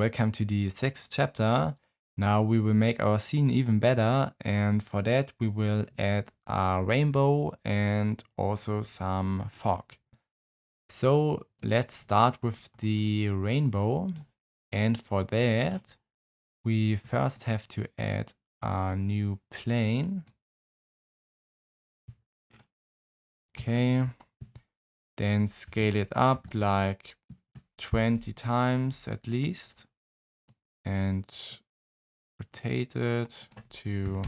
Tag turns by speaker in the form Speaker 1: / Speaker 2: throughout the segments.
Speaker 1: welcome to the 6th chapter. Now we will make our scene even better, and for that we will add a rainbow and also some fog. So let's start with the rainbow, and for that we first have to add a new plane. Okay, then scale it up like 20 times at least and rotate it to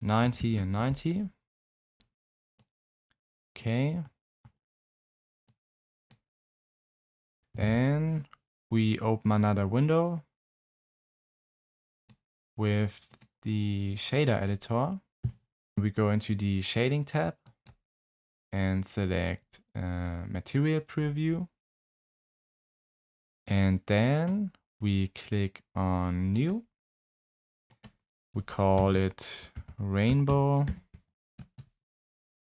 Speaker 1: 90 and 90. Okay. Then we open another window with the shader editor. We go into the shading tab and select material preview. And then we click on new. We call it rainbow.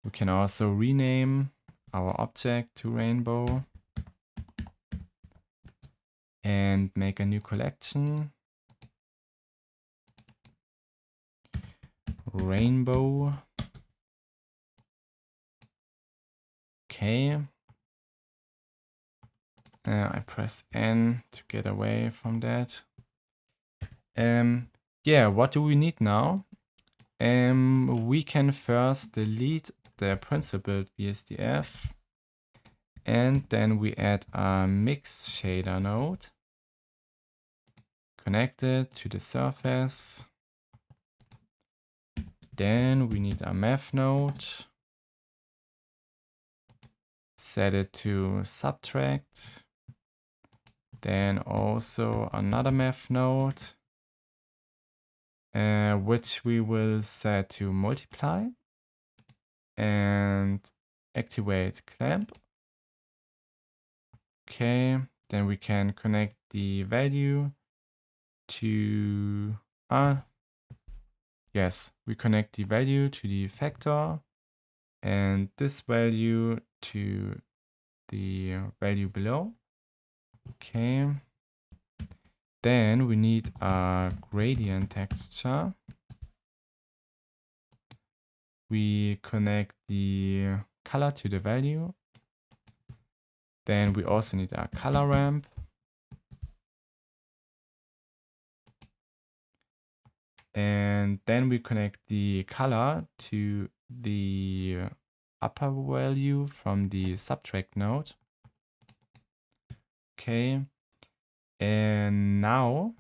Speaker 1: We can also rename our object to rainbow and make a new collection. Rainbow. Okay. I press N to get away from that. Yeah, what do we need now? We can first delete the principled BSDF, and then we add a mix shader node, connect it to the surface. Then we need a math node, set it to subtract. Then also another math node, which we will set to multiply, and activate clamp. Okay, then we can connect the value to yes, we connect the value to the factor and this value to the value below. Okay. Then we need a gradient texture. We connect the color to the value. Then we also need a color ramp. And then we connect the color to the upper value from the subtract node. Okay. And now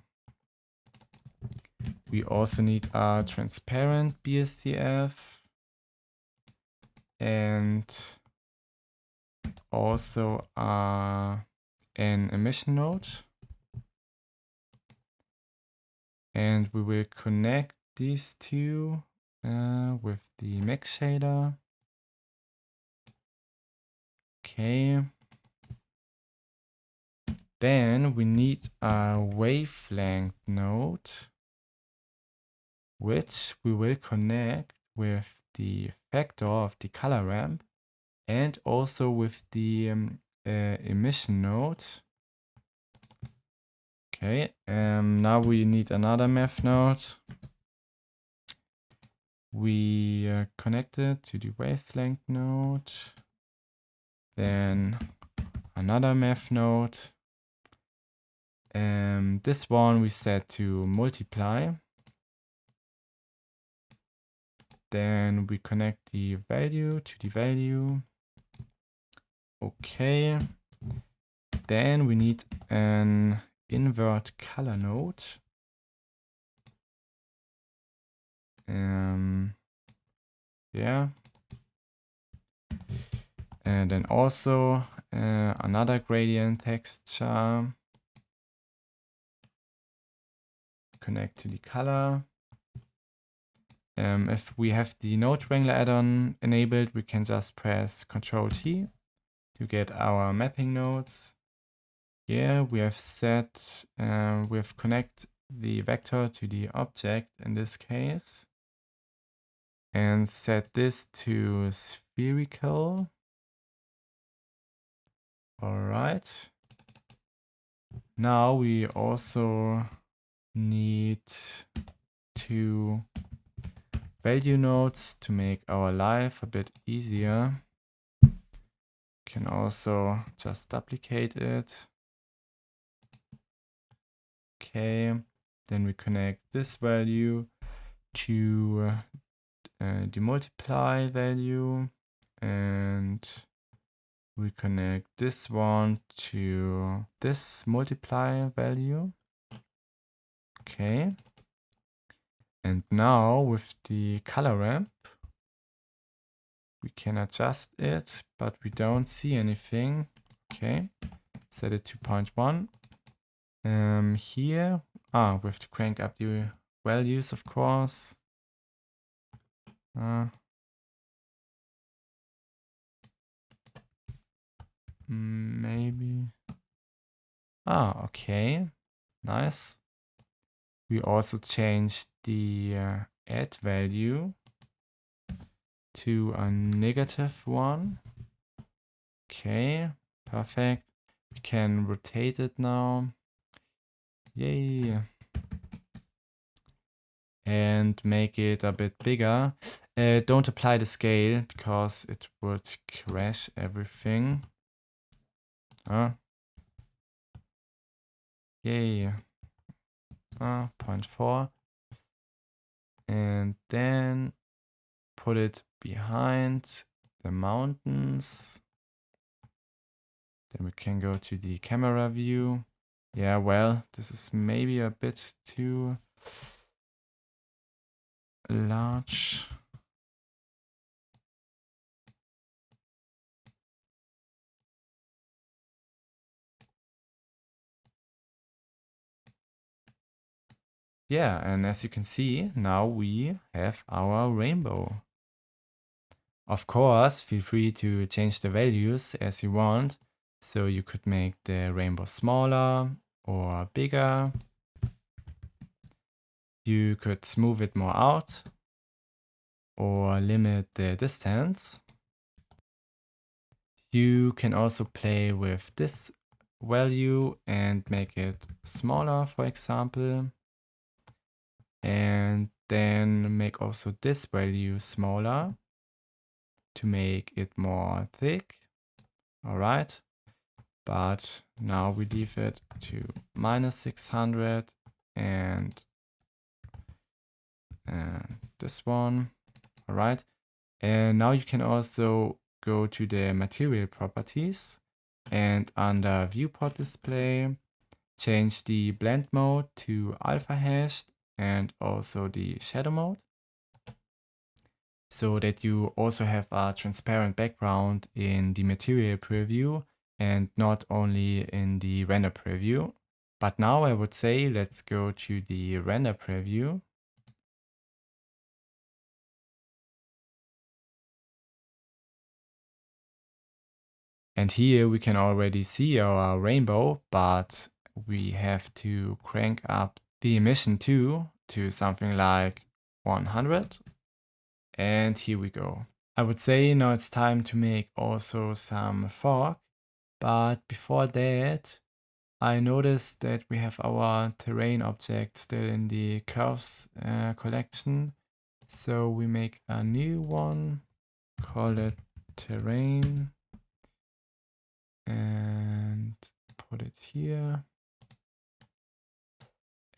Speaker 1: we also need a transparent BSDF and also an emission node. And we will connect these two with the mix shader. Okay. Then we need a wavelength node, which we will connect with the factor of the color ramp and also with the emission node. Okay, now we need another math node. We connect it to the wavelength node, then another math node. This one we set to multiply. Then we connect the value to the value. Okay. Then we need an invert color node. Yeah. And then also another gradient texture. Connect to the color. If we have the node wrangler add-on enabled, we can just press Ctrl-T to get our mapping nodes. Yeah, we have set, we have connect the vector to the object in this case and set this to spherical. All right. Now we also need 2 value nodes to make our life a bit easier. Can also just duplicate it. Okay, then we connect this value to the multiply value, and we connect this one to this multiply value. Okay, and now with the color ramp, we can adjust it, but we don't see anything. Okay, set it to 0.1. Here, we have to crank up the values, of course. Maybe. Okay, nice. We also changed the add value to a -1. Okay, perfect. We can rotate it now. Yay. And make it a bit bigger. Don't apply the scale because it would crash everything. Yay. 0.4. And then put it behind the mountains. Then we can go to the camera view. Yeah, well, this is maybe a bit too large. Yeah, and as you can see, now we have our rainbow. Of course, feel free to change the values as you want. So you could make the rainbow smaller or bigger. You could smooth it more out or limit the distance. You can also play with this value and make it smaller, for example. And then make also this value smaller to make it more thick. All right. But now we leave it to -600 and this one. All right. And now you can also go to the material properties and under viewport display, change the blend mode to alpha hashed and also the shadow mode, so that you also have a transparent background in the material preview and not only in the render preview. But now I would say let's go to the render preview. And here we can already see our rainbow, but we have to crank up the emission too to something like 100. And here we go. I would say now it's time to make also some fog, but before that, I noticed that we have our terrain object still in the curves collection. So we make a new one, call it terrain, and put it here.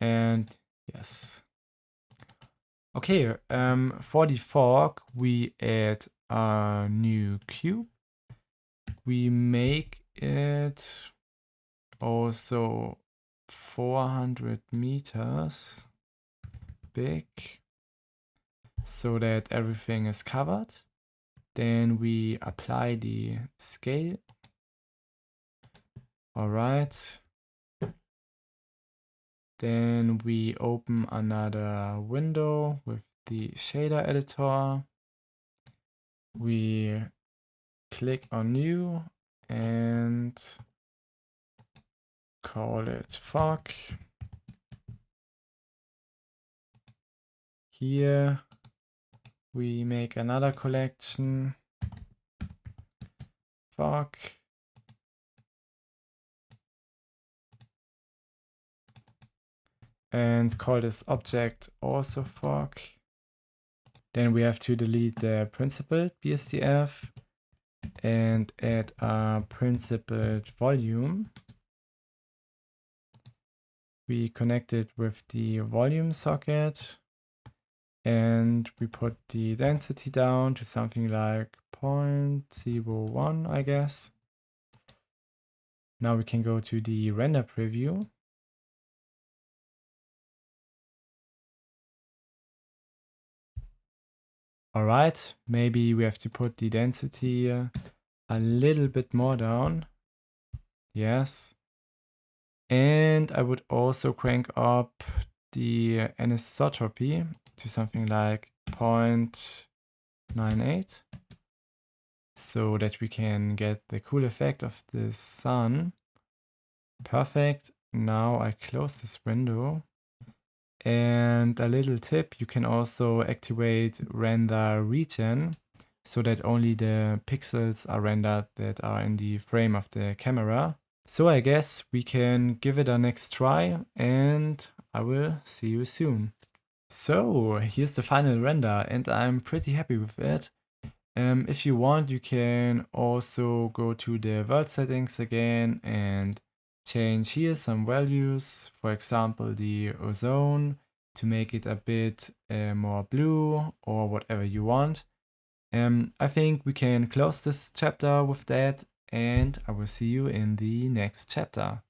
Speaker 1: And yes. Okay, for the fog, we add a new cube. We make it also 400 meters big so that everything is covered. Then we apply the scale. All right. Then we open another window with the shader editor. We click on new and call it fog. Here we make another collection, fog. and call this object also fog. Then we have to delete the principled BSDF and add a principled volume. We connect it with the volume socket and we put the density down to something like 0.01, I guess. Now we can go to the render preview. Alright, maybe we have to put the density a little bit more down. Yes. And I would also crank up the anisotropy to something like 0.98 so that we can get the cool effect of the sun. Perfect. Now I close this window. And a little tip, you can also activate render regen so that only the pixels are rendered that are in the frame of the camera. So I guess we can give it a next try and I will see you soon. So here's the final render and I'm pretty happy with it. If you want, you can also go to the world settings again and change here some values, for example the ozone, to make it a bit more blue or whatever you want. I think we can close this chapter with that and I will see you in the next chapter.